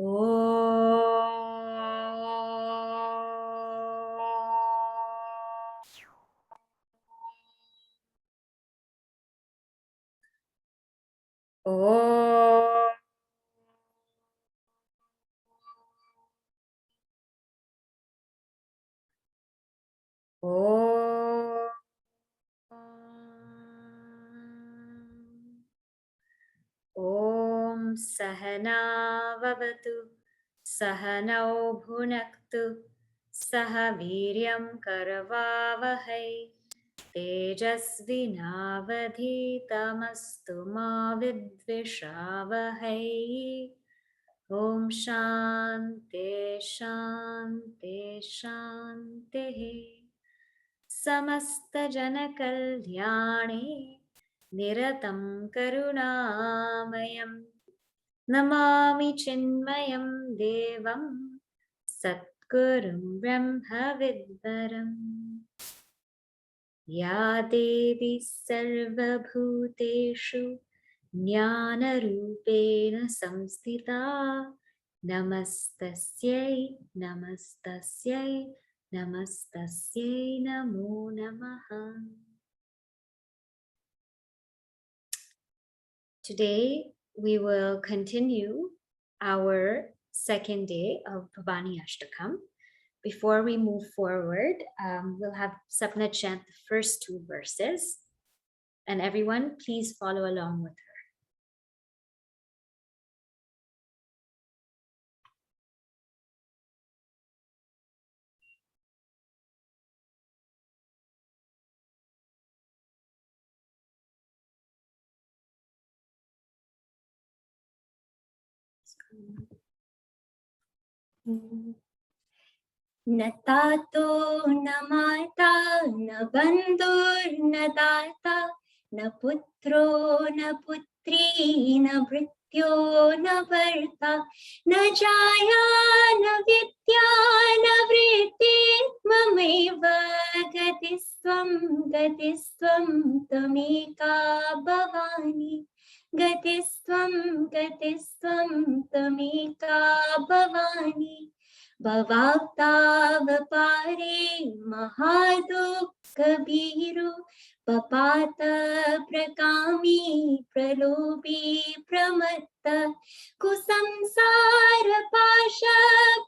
Om Sahana Vavatu Sahanau Bhunaktu Saha Viryam Karavavahai Tejasvinavadhitamastu ma vidvishavahai. Om Shanti Shanti Shanti. Samasta Jana Kalyani Niratam Karunamayam Namami Chinmayam Devam Satgurum Brahma Vidvaram. Ya Devi Sarvabhuteshu Jnana-rupena samstita. Namastasyai, namastasyai, namastasyai namo namaha. Today we will continue our second day of Bhavani Ashtakam. Before we move forward, we'll have Sapna chant the first two verses, and everyone please follow along with her. न तातो न माता न बन्धुर्न दाता न पुत्रो न पुत्री न भृत्यो न भर्ता न जाया न विद्या न वृत्ति ममैव गतिस्त्वं त्वमेका भवानि गतिस्त्वं त्वमेका भवानि भवाप्तावपारे महादुःखभीरु पपात प्रकामी प्रलोभी प्रमत्त कुसंसारपाश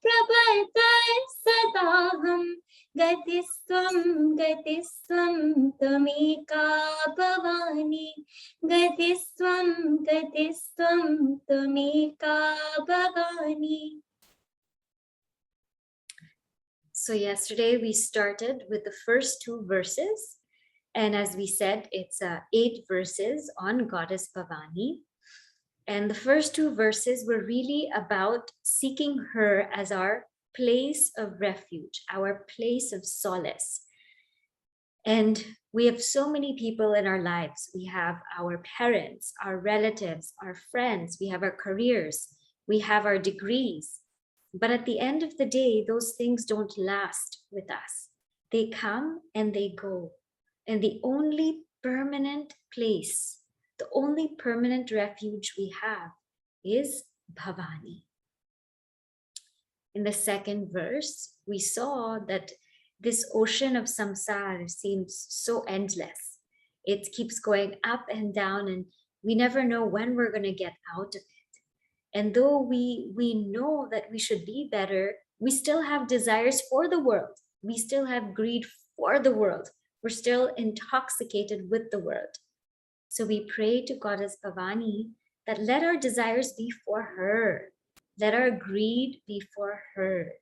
प्रबद्ध सदाहं गतिस्त्वं त्वमेका भवानि गतिस्त्वं त्वमेका भवानि. So yesterday we started with the first two verses, and as we said, it's 8 verses on Goddess Bhavani. And the first two verses were really about seeking her as our place of refuge, our place of solace. And we have so many people in our lives. We have our parents, our relatives, our friends, we have our careers, we have our degrees. But at the end of the day, those things don't last with us. They come and they go. And the only permanent place, the only permanent refuge we have is Bhavani. In the second verse, we saw that this ocean of samsara seems so endless. It keeps going up and down, and we never know when we're going to get out of it. And though we know that we should be better, we still have desires for the world. We still have greed for the world. We're still intoxicated with the world. So we pray to Goddess Bhavani that let our desires be for her. Let our greed be for her.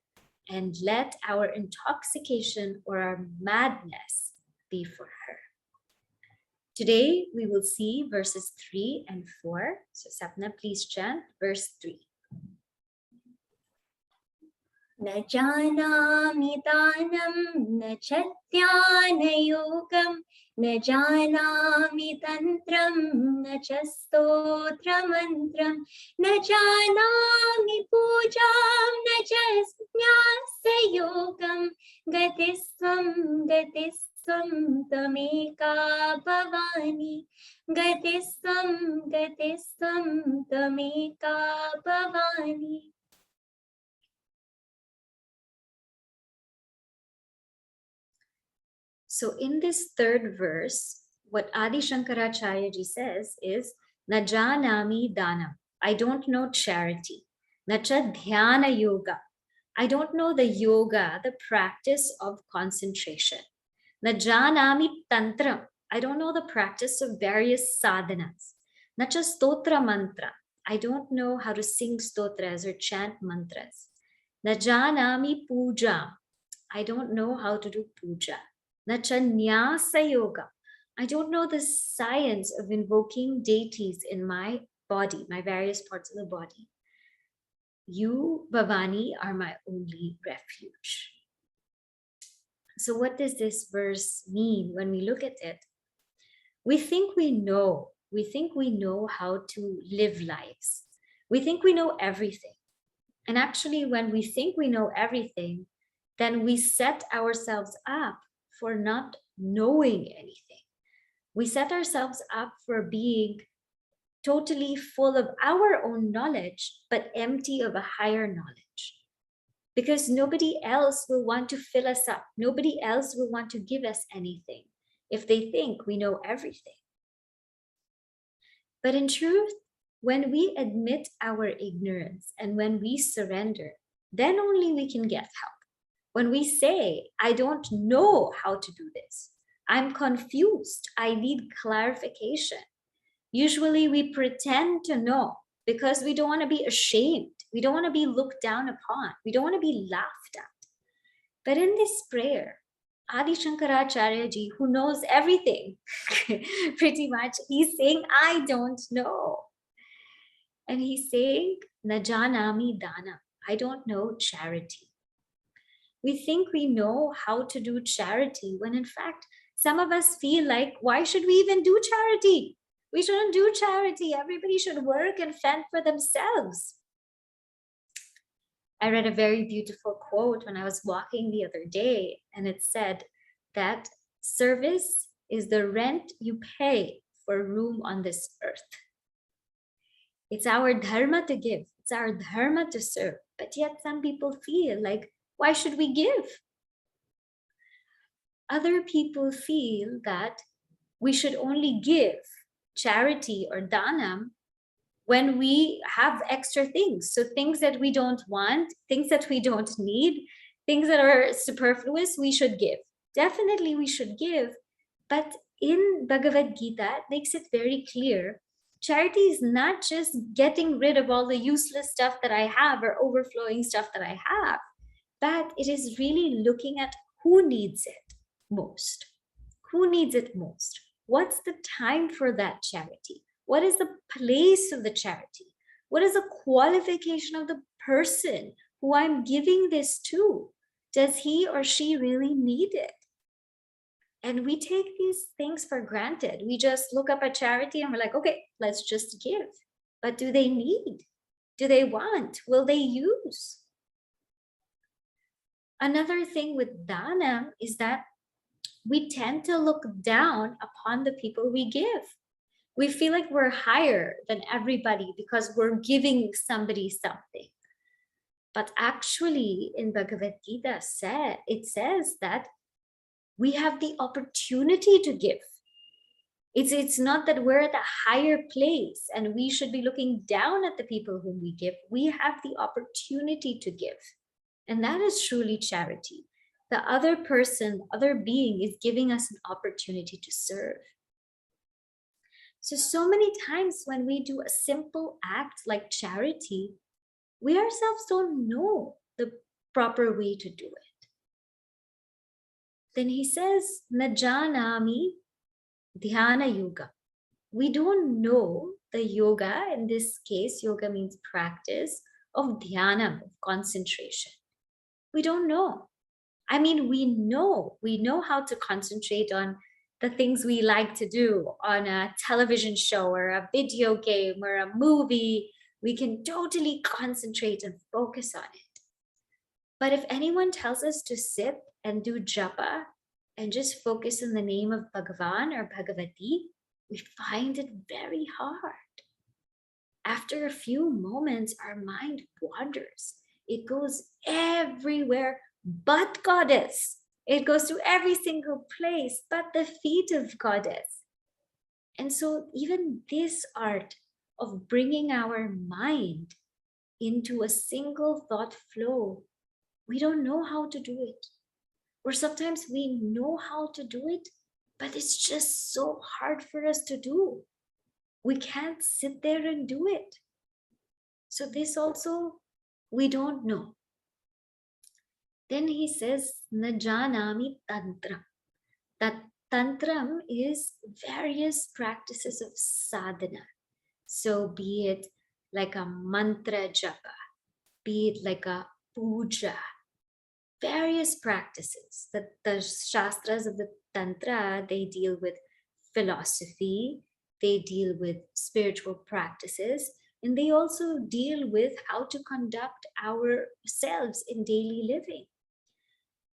And let our intoxication or our madness be for her. Today, we will see verses 3 and 4. So Sapna, please chant verse 3. न जानामि दानं न च ध्यानयोगं न जानामि तन्त्रं न च स्तोत्रमन्त्रं न जानामि पूजां न च न्यासयोगं गतिस्त्वं त्वमेका भवानि गतिस्त्वं त्वमेका भवानि. So in this third verse, what Adi Shankaracharya ji says is, Na janami dhanam. I don't know charity. Nacha dhyana yoga. I don't know the yoga, the practice of concentration. Na janami tantram. I don't know the practice of various sadhanas. Nacha stotra mantra. I don't know how to sing stotras or chant mantras. Na janami puja. I don't know how to do puja. Nacha nyasa yoga. I don't know the science of invoking deities in my body, my various parts of the body. You, Bhavani, are my only refuge. So what does this verse mean when we look at it? We think we know how to live lives. We think we know everything. And actually, when we think we know everything, then we set ourselves up for not knowing anything. We set ourselves up for being totally full of our own knowledge, but empty of a higher knowledge. Because nobody else will want to fill us up. Nobody else will want to give us anything if they think we know everything. But in truth, when we admit our ignorance and when we surrender, then only we can get help. When we say, I don't know how to do this, I'm confused, I need clarification. Usually we pretend to know because we don't want to be ashamed. We don't want to be looked down upon. We don't want to be laughed at. But in this prayer, Adi Shankaracharya ji, who knows everything, pretty much, he's saying, I don't know. And he's saying, Najanami dana. I don't know charity. We think we know how to do charity when in fact, some of us feel like, why should we even do charity? We shouldn't do charity. Everybody should work and fend for themselves. I read a very beautiful quote when I was walking the other day, and it said that service is the rent you pay for room on this earth. It's our dharma to give. It's our dharma to serve. But yet some people feel like, why should we give? Other people feel that we should only give charity or dhanam when we have extra things. So things that we don't want, things that we don't need, things that are superfluous, we should give. Definitely we should give. But in Bhagavad Gita, it makes it very clear, charity is not just getting rid of all the useless stuff that I have or overflowing stuff that I have, but it is really looking at who needs it most. Who needs it most? What's the time for that charity? What is the place of the charity? What is the qualification of the person who I'm giving this to? Does he or she really need it? And we take these things for granted. We just look up a charity and we're like, okay, let's just give. But do they need? Do they want? Will they use? Another thing with dana is that we tend to look down upon the people we give. We feel like we're higher than everybody because we're giving somebody something. But actually in Bhagavad Gita, it says that we have the opportunity to give. It's not that we're at a higher place and we should be looking down at the people whom we give. We have the opportunity to give. And that is truly charity. The other person, other being is giving us an opportunity to serve. So many times when we do a simple act like charity, we ourselves don't know the proper way to do it. Then he says, Najanami dhyana yoga. We don't know the yoga, in this case, yoga means practice of dhyana, of concentration. We don't know. I mean, we know how to concentrate on the things we like to do on a television show or a video game or a movie. We can totally concentrate and focus on it. But if anyone tells us to sit and do japa and just focus on the name of Bhagavan or Bhagavati, we find it very hard. After a few moments, our mind wanders. It goes everywhere but goddess. It goes to every single place but the feet of Goddess. And so even this art of bringing our mind into a single thought flow, we don't know how to do it. Or sometimes we know how to do it, but it's just so hard for us to do. We can't sit there and do it. So this also, we don't know. Then he says, Najanami Tantra. That Tantram is various practices of sadhana. So be it like a mantra japa, be it like a puja, various practices. The Shastras of the Tantra, they deal with philosophy, they deal with spiritual practices, and they also deal with how to conduct ourselves in daily living.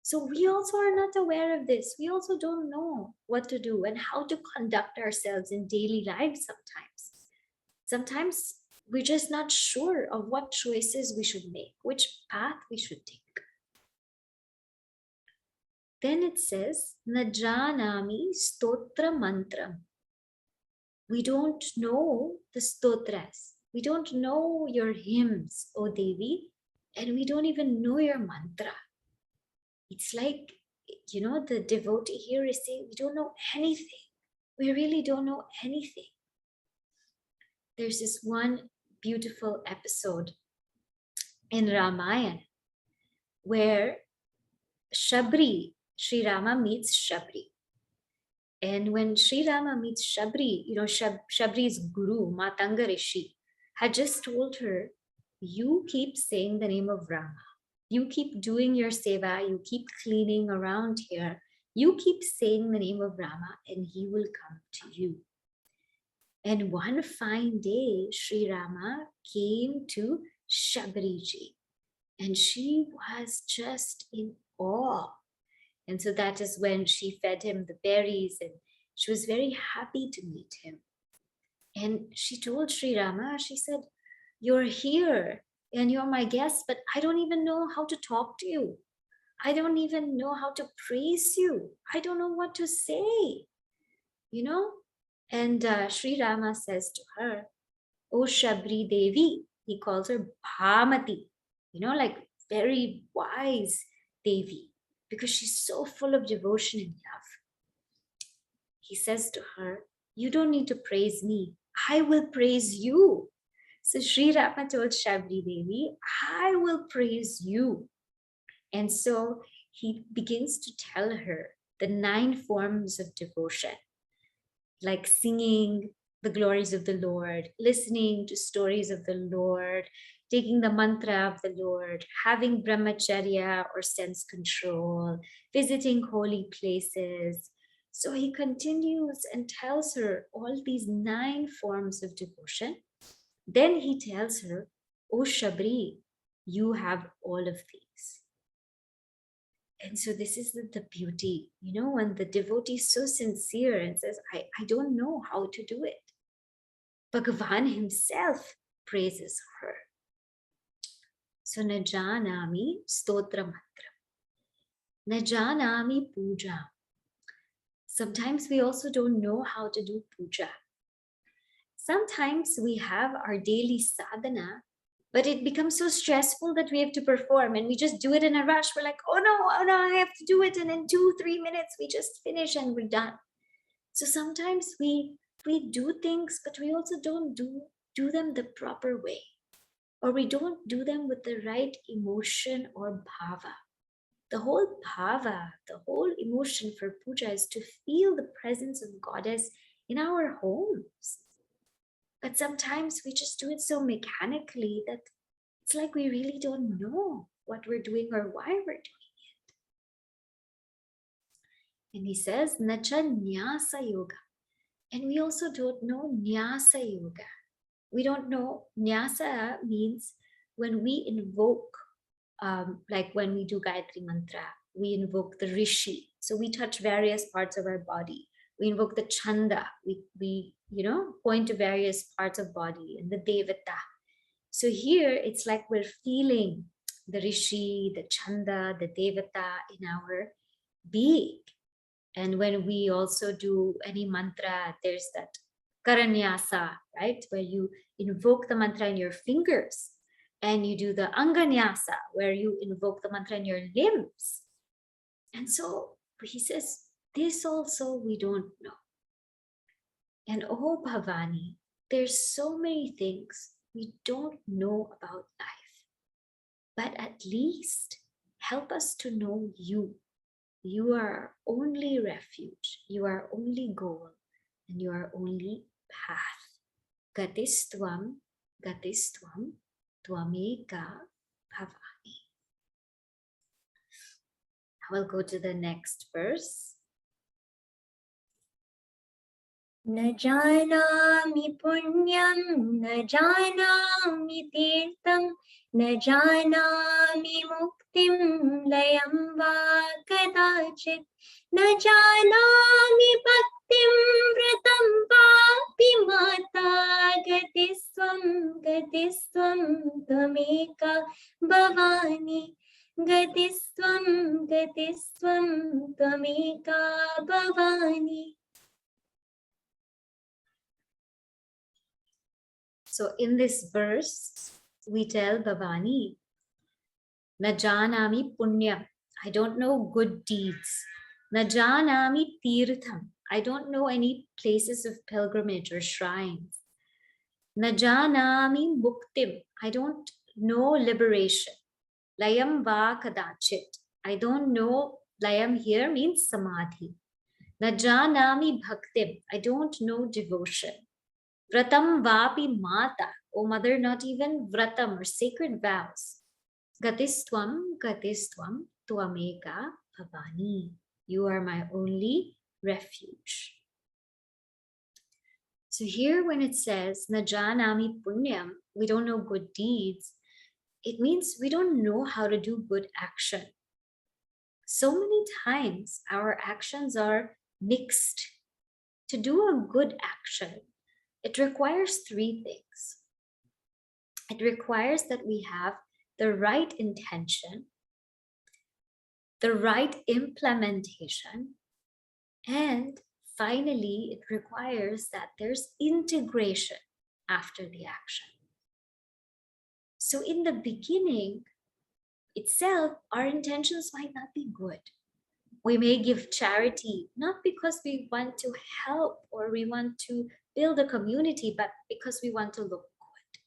So we also are not aware of this. We also don't know what to do and how to conduct ourselves in daily life sometimes. Sometimes we're just not sure of what choices we should make, which path we should take. Then it says, Najanami stotra mantram. We don't know the stotras. We don't know your hymns, O Devi, and we don't even know your mantra. It's like, the devotee here is saying, we don't know anything. We really don't know anything. There's this one beautiful episode in Ramayana where Shabri, Sri Rama meets Shabri. And when Sri Rama meets Shabri, Shabri's guru, Matanga Rishi, had just told her, you keep saying the name of Rama. You keep doing your seva, you keep cleaning around here. You keep saying the name of Rama and he will come to you. And one fine day, Sri Rama came to Shabriji and she was just in awe. And so that is when she fed him the berries and she was very happy to meet him. And she told Sri Rama, she said, you're here and you're my guest, but I don't even know how to talk to you. I don't even know how to praise you. I don't know what to say, And Sri Rama says to her, O Shabri Devi, he calls her Bhamati, like very wise Devi, because she's so full of devotion and love. He says to her, you don't need to praise me. I will praise you. So Sri Rama told Shabri Devi, I will praise you. And so he begins to tell her the 9 forms of devotion, like singing the glories of the Lord, listening to stories of the Lord, taking the mantra of the Lord, having brahmacharya or sense control, visiting holy places. So he continues and tells her all these 9 forms of devotion. Then he tells her, O Shabri, you have all of these. And so this is the beauty, when the devotee is so sincere and says, I don't know how to do it. Bhagavan himself praises her. So Najanami stotra mantra. Najanami puja. Sometimes we also don't know how to do puja. Sometimes we have our daily sadhana, but it becomes so stressful that we have to perform and we just do it in a rush. We're like, oh no, I have to do it. And in 2-3 minutes, we just finish and we're done. So sometimes we do things, but we also don't do them the proper way, or we don't do them with the right emotion or bhava. The whole bhava, the whole emotion for puja is to feel the presence of Goddess in our homes. But sometimes we just do it so mechanically that it's like we really don't know what we're doing or why we're doing it. And he says, Nacha Nyasa Yoga. And we also don't know Nyasa Yoga. We don't know, Nyasa means when we invoke, like when we do Gayatri Mantra, we invoke the Rishi. So we touch various parts of our body. We invoke the Chanda. We point to various parts of body and the Devata. So here it's like we're feeling the Rishi, the Chanda, the Devata in our big. And when we also do any mantra, there's that karanyasa, right? Where you invoke the mantra in your fingers. And you do the anganyasa, where you invoke the mantra in your limbs. And so he says, this also we don't know. And oh, Bhavani, there's so many things we don't know about life. But at least help us to know you. You are our only refuge. You are our only goal. And you are our only path. Gatistvam, gatistvam, tvameka bhavani. I will go to the next verse. न जानामि पुण्यं न जानामि तीर्थं न जानामि मुक्तिं लयं वा कदाचित् न जानामि भक्तिं व्रतं वापि माता गतिस्त्वं त्वमेका भवानि गतिस्त्वं त्वमेका भवानि. So in this verse, we tell Bhavani, na janami punyam, I don't know good deeds. Na janami tirtham, I don't know any places of pilgrimage or shrines. Na janami muktim, I don't know liberation. Layam va kadachit, I don't know, layam here means samadhi. Na janami bhaktim, I don't know devotion. Vratam vapi mata, O mother, not even vratam or sacred vows. Gatistwam, tvameka bhavani. You are my only refuge. So here when it says, na janami punyam, we don't know good deeds, it means we don't know how to do good action. So many times our actions are mixed. To do a good action, it requires three things. It requires that we have the right intention, the right implementation, and finally, it requires that there's integration after the action. So in the beginning itself, our intentions might not be good. We may give charity, not because we want to help or we want to build a community, but because we want to look good.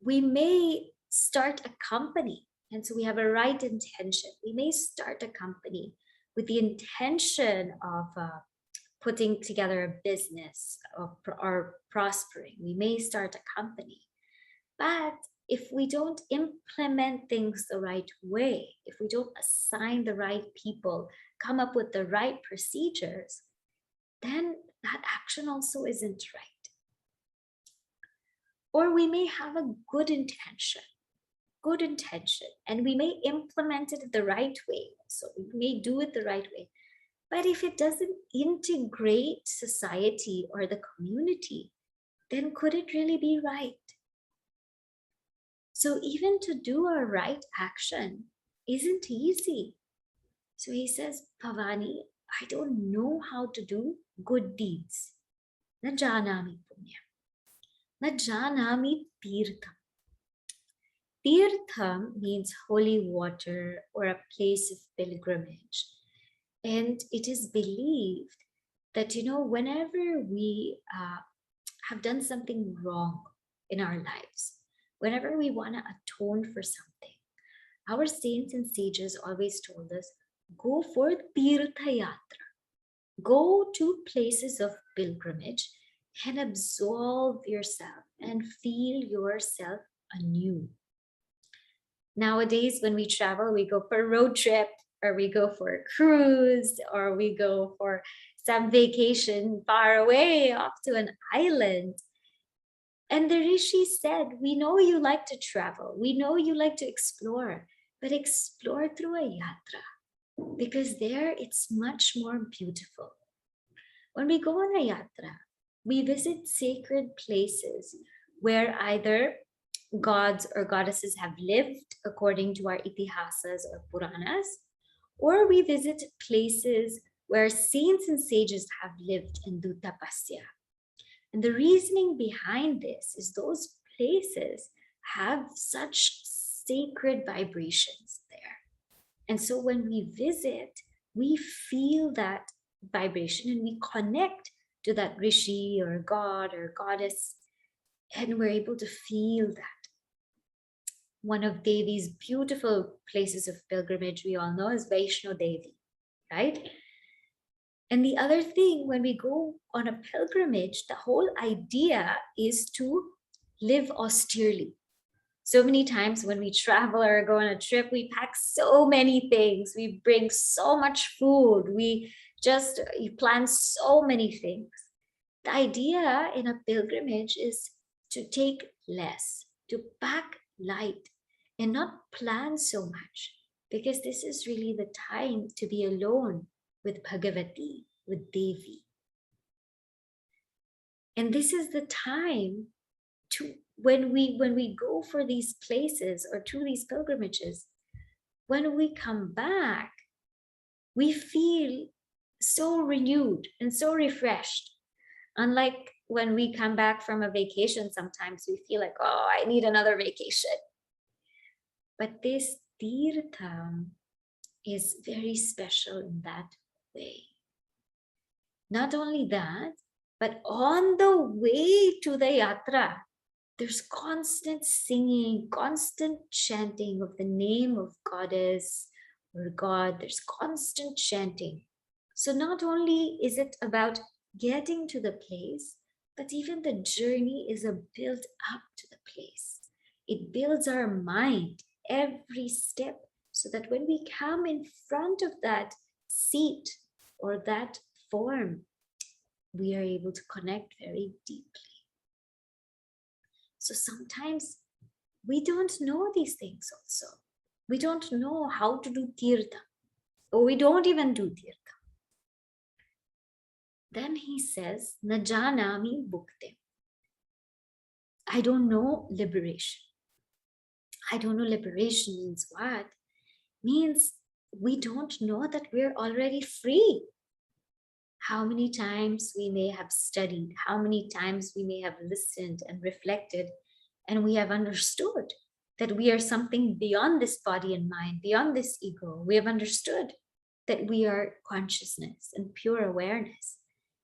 We may start a company, and so we have a right intention. We may start a company with the intention of putting together a business or prospering. We may start a company, but if we don't implement things the right way, if we don't assign the right people, come up with the right procedures, then that action also isn't right. Or we may have a good intention, and we may implement it the right way. So we may do it the right way. But if it doesn't integrate society or the community, then could it really be right? So even to do a right action isn't easy. So he says, Bhavani, I don't know how to do good deeds. Na janami punya. Na janami tirtham. Tirtham means holy water or a place of pilgrimage. And it is believed that, whenever we have done something wrong in our lives, whenever we want to atone for something, our saints and sages always told us, go for Tirtha Yatra. Go to places of pilgrimage and absolve yourself and feel yourself anew. Nowadays, when we travel, we go for a road trip, or we go for a cruise, or we go for some vacation far away off to an island. And the Rishi said, we know you like to travel. We know you like to explore, but explore through a yatra, because there it's much more beautiful. When we go on a yatra, we visit sacred places where either gods or goddesses have lived according to our itihasas or puranas, or we visit places where saints and sages have lived and do tapasya. And the reasoning behind this is those places have such sacred vibrations there. And so when we visit, we feel that vibration and we connect to that rishi or god or goddess, and we're able to feel that. One of Devi's beautiful places of pilgrimage we all know is Vaishno Devi, right? And the other thing, when we go on a pilgrimage, the whole idea is to live austerely. So many times when we travel or go on a trip, we pack so many things. We bring so much food. You plan so many things. The idea in a pilgrimage is to take less, to pack light, and not plan so much, because this is really the time to be alone with Bhagavati, with Devi. And this is the time to when we go for these places or to these pilgrimages, when we come back, we feel so renewed and so refreshed. Unlike when we come back from a vacation, sometimes we feel like, oh, I need another vacation. But this tirtham is very special in that way. Not only that, but on the way to the yatra, there's constant singing, constant chanting of the name of goddess or god. There's constant chanting. So not only is it about getting to the place, but even the journey is a build up to the place. It builds our mind every step, so that when we come in front of that seat or that form, we are able to connect very deeply. So sometimes we don't know these things also. We don't know how to do tirtha, or we don't even do tirtha. Then he says, na janami bhukti. I don't know liberation. I don't know liberation means what? Means we don't know that we're already free. How many times we may have studied, how many times we may have listened and reflected, and we have understood that we are something beyond this body and mind, beyond this ego. We have understood that we are consciousness and pure awareness,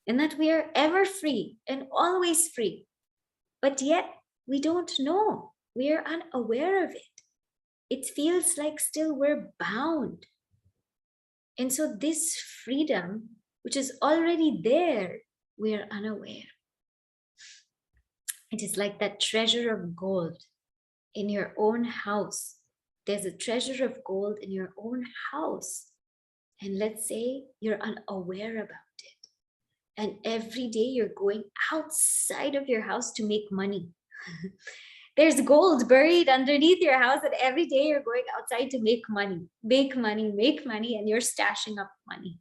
and that we are ever free and always free. But yet we don't know. We are unaware of it. It feels like still we're bound. And so this freedom, which is already there, we are unaware. It is like that treasure of gold in your own house. There's a treasure of gold in your own house. And let's say you're unaware about it. And every day you're going outside of your house to make money. There's gold buried underneath your house, and every day you're going outside to make money, and you're stashing up money.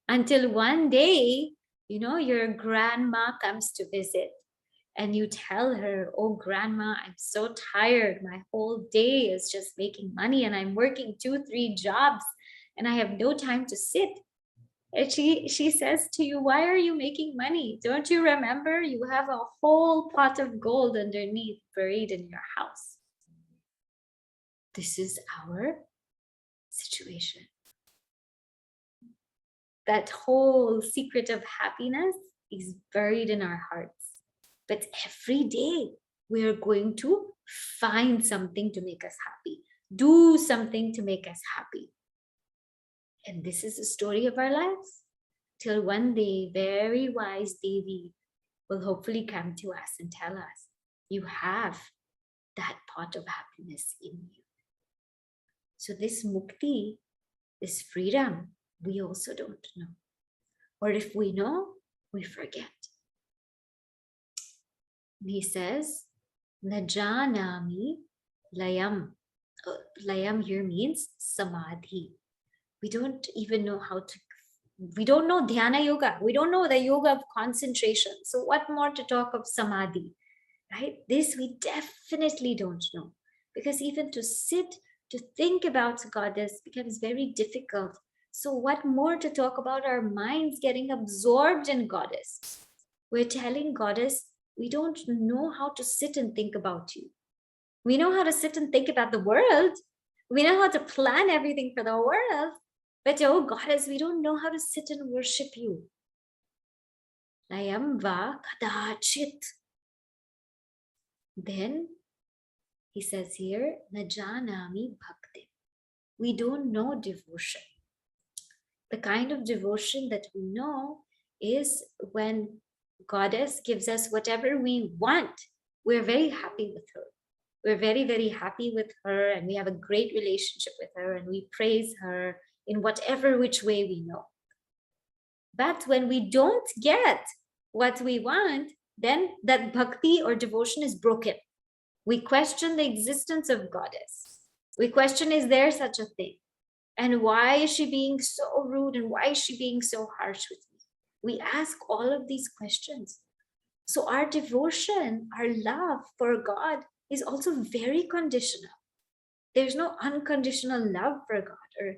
Until one day, your grandma comes to visit, and you tell her, oh, grandma, I'm so tired. My whole day is just making money, and I'm working 2-3 jobs, and I have no time to sit. And she says to you, why are you making money? Don't you remember? You have a whole pot of gold underneath buried in your house. This is our situation. That whole secret of happiness is buried in our hearts. But every day we are going to find something to make us happy, do something to make us happy. And this is the story of our lives, till one day very wise Devi will hopefully come to us and tell us, you have that pot of happiness in you. So this mukti, this freedom, we also don't know. Or if we know, we forget. And he says, najanami layam. Layam here means samadhi. We don't even know we don't know dhyana yoga. We don't know the yoga of concentration. So what more to talk of samadhi, right? This we definitely don't know. Because even to sit, to think about Goddess becomes very difficult. So what more to talk about our minds getting absorbed in Goddess? We're telling Goddess, we don't know how to sit and think about you. We know how to sit and think about the world. We know how to plan everything for the world. But oh Goddess, we don't know how to sit and worship you. Nayam va kadachit. Then he says here, Najanami bhakti. We don't know devotion. The kind of devotion that we know is when Goddess gives us whatever we want. We're very happy with her. We're very, very happy with her, and we have a great relationship with her, and we praise her in whatever which way we know. But when we don't get what we want, then that bhakti or devotion is broken. We question the existence of Goddess. We question, is there such a thing? And why is she being so rude? And why is she being so harsh with me? We ask all of these questions. So our devotion, our love for God is also very conditional. There's no unconditional love for God, or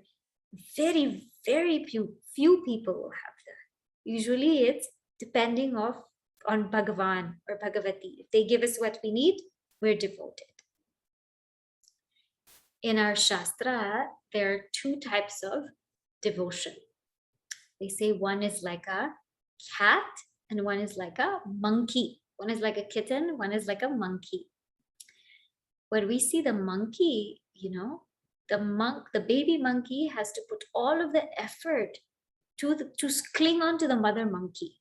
very, very few people will have that. Usually it's depending on Bhagavan or Bhagavati. If they give us what we need, we're devoted. In our Shastra, there are two types of devotion. They say one is like a cat and one is like a monkey. One is like a kitten, one is like a monkey. When we see the monkey, the baby monkey has to put all of the effort to cling on to the mother monkey.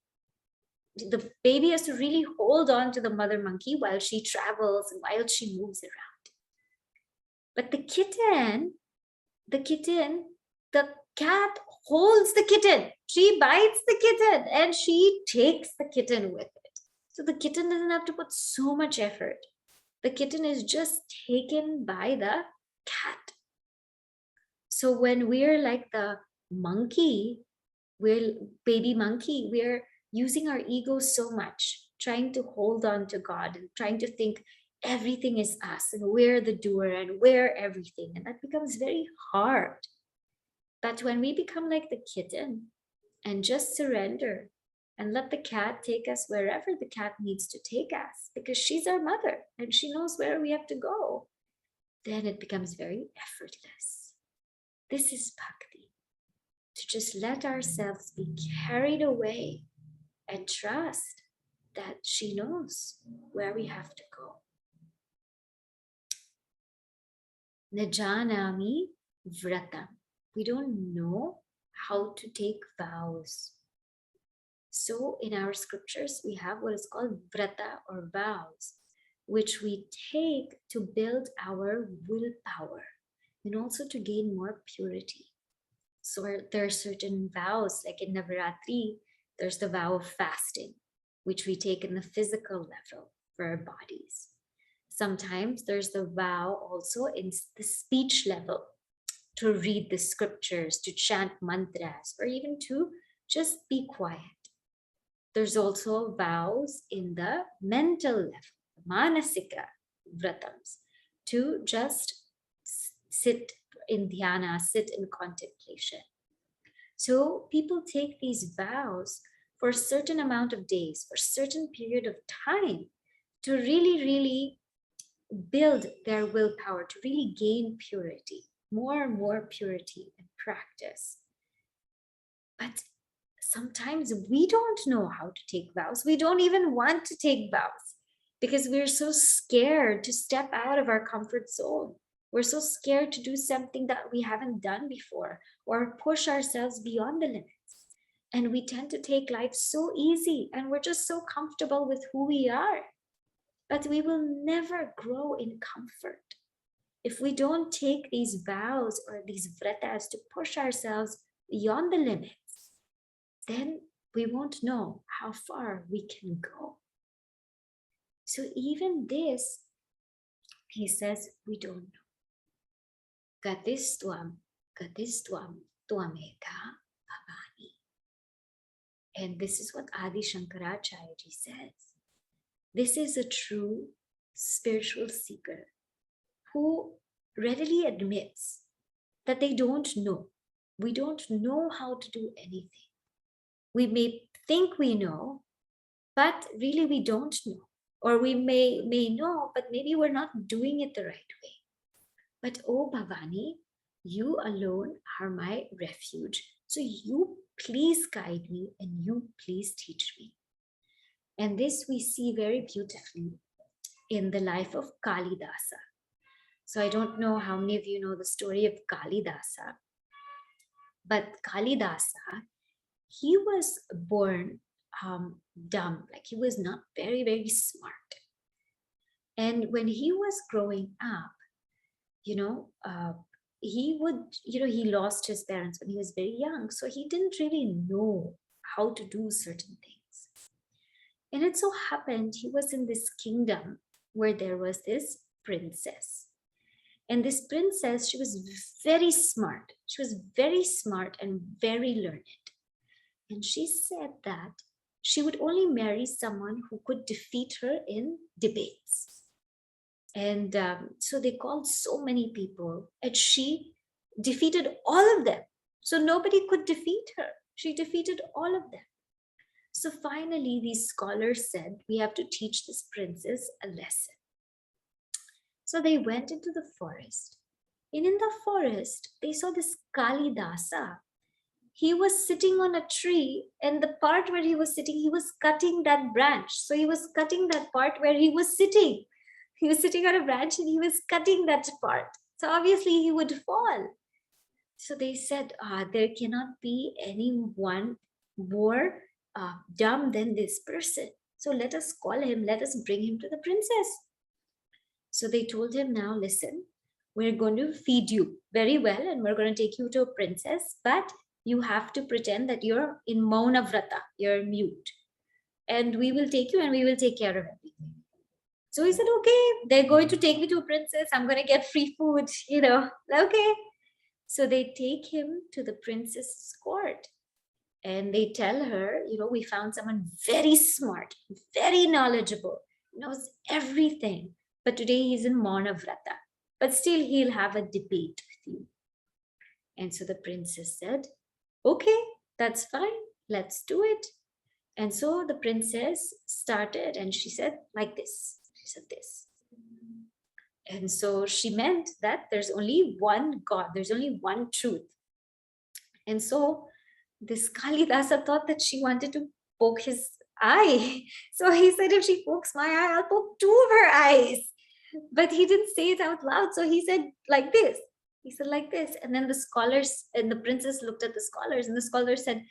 The baby has to really hold on to the mother monkey while she travels and while she moves around. But the cat holds the kitten. She bites the kitten and she takes the kitten with it. So the kitten doesn't have to put so much effort. The kitten is just taken by the cat. So when we're like the monkey, we're baby monkey, we're using our ego so much, trying to hold on to God and trying to think everything is us and we're the doer and we're everything. And that becomes very hard. But when we become like the kitten and just surrender and let the cat take us wherever the cat needs to take us, because she's our mother and she knows where we have to go, then it becomes very effortless. This is bhakti, to just let ourselves be carried away and trust that she knows where we have to go. Najanami vratam. We don't know how to take vows. So in our scriptures, we have what is called vrata or vows, which we take to build our willpower and also to gain more purity. So there are certain vows, like in Navaratri, there's the vow of fasting, which we take in the physical level for our bodies. Sometimes there's the vow also in the speech level, to read the scriptures, to chant mantras, or even to just be quiet. There's also vows in the mental level, manasika vratams, to just sit in dhyana, sit in contemplation. So people take these vows for a certain amount of days, for a certain period of time, to really, really build their willpower, to really gain purity, more and more purity and practice. But sometimes we don't know how to take vows. We don't even want to take vows because we're so scared to step out of our comfort zone. We're so scared to do something that we haven't done before or push ourselves beyond the limits. And we tend to take life so easy and we're just so comfortable with who we are. But we will never grow in comfort if we don't take these vows or these vratas to push ourselves beyond the limits. Then we won't know how far we can go. So even this, he says, we don't know. Gatistwam, twameka bhavani. And this is what Adi Shankaracharya ji says. This is a true spiritual seeker who readily admits that they don't know. We don't know how to do anything. We may think we know, but really we don't know. Or we may know, but maybe we're not doing it the right way. But oh Bhavani, you alone are my refuge. So you please guide me and you please teach me. And this we see very beautifully in the life of Kalidasa. So I don't know how many of you know the story of Kalidasa, but Kalidasa, he was born dumb, like he was not very, very smart. And when he was growing up, he lost his parents when he was very young. So he didn't really know how to do certain things. And it so happened he was in this kingdom where there was this princess. And this princess, she was very smart. She was very smart and very learned. And she said that she would only marry someone who could defeat her in debates. And so they called so many people, and she defeated all of them. So nobody could defeat her. She defeated all of them. So finally, these scholars said, we have to teach this princess a lesson. So they went into the forest. And in the forest, they saw this Kalidasa. He was sitting on a tree, and the part where he was sitting, he was cutting that branch. So he was cutting that part where he was sitting. He was sitting on a branch and he was cutting that part. So obviously he would fall. So they said, there cannot be anyone more dumb than this person. So let us call him, let us bring him to the princess. So they told him, now listen, we're going to feed you very well and we're going to take you to a princess, but you have to pretend that you're in Mauna Vrata, you're mute. And we will take you and we will take care of everything. So he said, okay, they're going to take me to a princess. I'm going to get free food, okay. So they take him to the princess's court and they tell her, we found someone very smart, very knowledgeable, knows everything. But today he's in Mauna Vrata, but still he'll have a debate with you. And so the princess said, okay, that's fine. Let's do it. And so the princess started and she said like this. She said this. And so she meant that there's only one God, there's only one truth. And so this Kalidasa thought that she wanted to poke his eye. So he said, if she pokes my eye, I'll poke two of her eyes. But he didn't say it out loud. So he said like this. He said like this. And then the scholars and the princess looked at the scholars and the scholars said,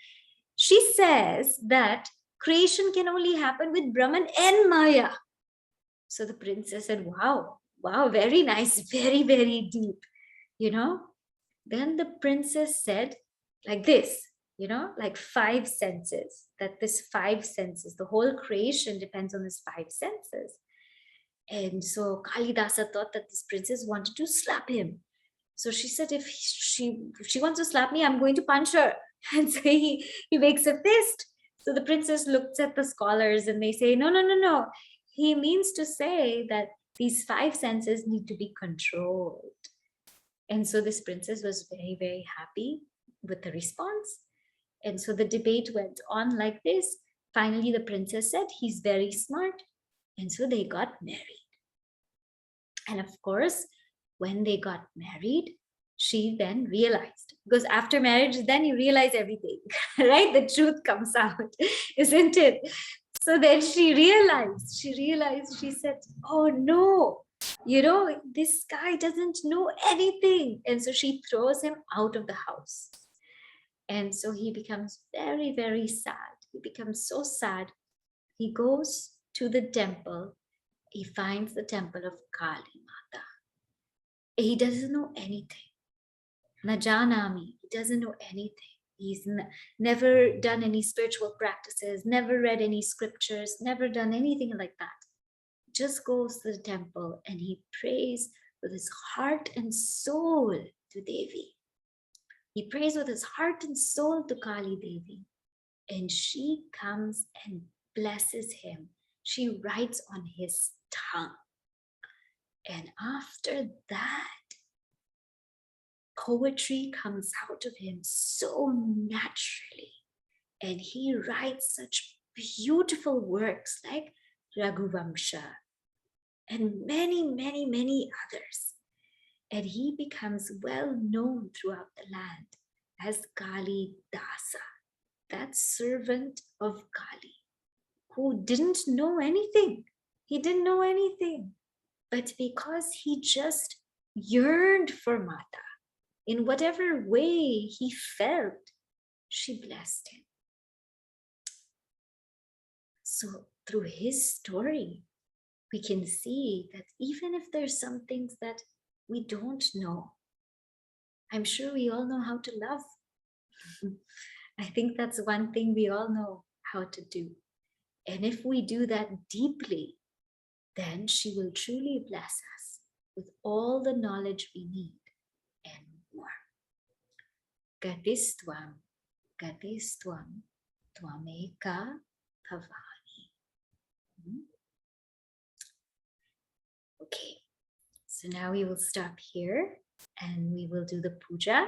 she says that creation can only happen with Brahman and Maya. So the princess said, wow, very nice, very, very deep, Then the princess said like this, like five senses, that this five senses, the whole creation depends on this five senses. And so Kalidasa thought that this princess wanted to slap him. So she said, if she wants to slap me, I'm going to punch her. And so he makes a fist. So the princess looks at the scholars and they say, no. He means to say that these five senses need to be controlled. And so this princess was very, very happy with the response. And so the debate went on like this. Finally, the princess said, he's very smart. And so they got married. And of course, when they got married, she then realized, because after marriage, then you realize everything, right? The truth comes out, isn't it? So then she realized, she said, oh no, this guy doesn't know anything. And so she throws him out of the house. And so he becomes very, very sad. He becomes so sad. He goes to the temple. He finds the temple of Kali Mata. He doesn't know anything. Najanami, he doesn't know anything. He's never done any spiritual practices, never read any scriptures, never done anything like that. Just goes to the temple and he prays with his heart and soul to Devi. He prays with his heart and soul to Kali Devi. And she comes and blesses him. She writes on his tongue. And after that, poetry comes out of him so naturally. And he writes such beautiful works like Raghuvamsha and many, many, many others. And he becomes well known throughout the land as Kali Dasa, that servant of Kali, who didn't know anything. He didn't know anything. But because he just yearned for Mata, in whatever way he felt, she blessed him. So through his story, we can see that even if there's some things that we don't know, I'm sure we all know how to love. I think that's one thing we all know how to do. And if we do that deeply, then she will truly bless us with all the knowledge we need and more. Gadistvam, Gadistvam, Tvameka Bhavani. Okay, so now we will stop here and we will do the puja.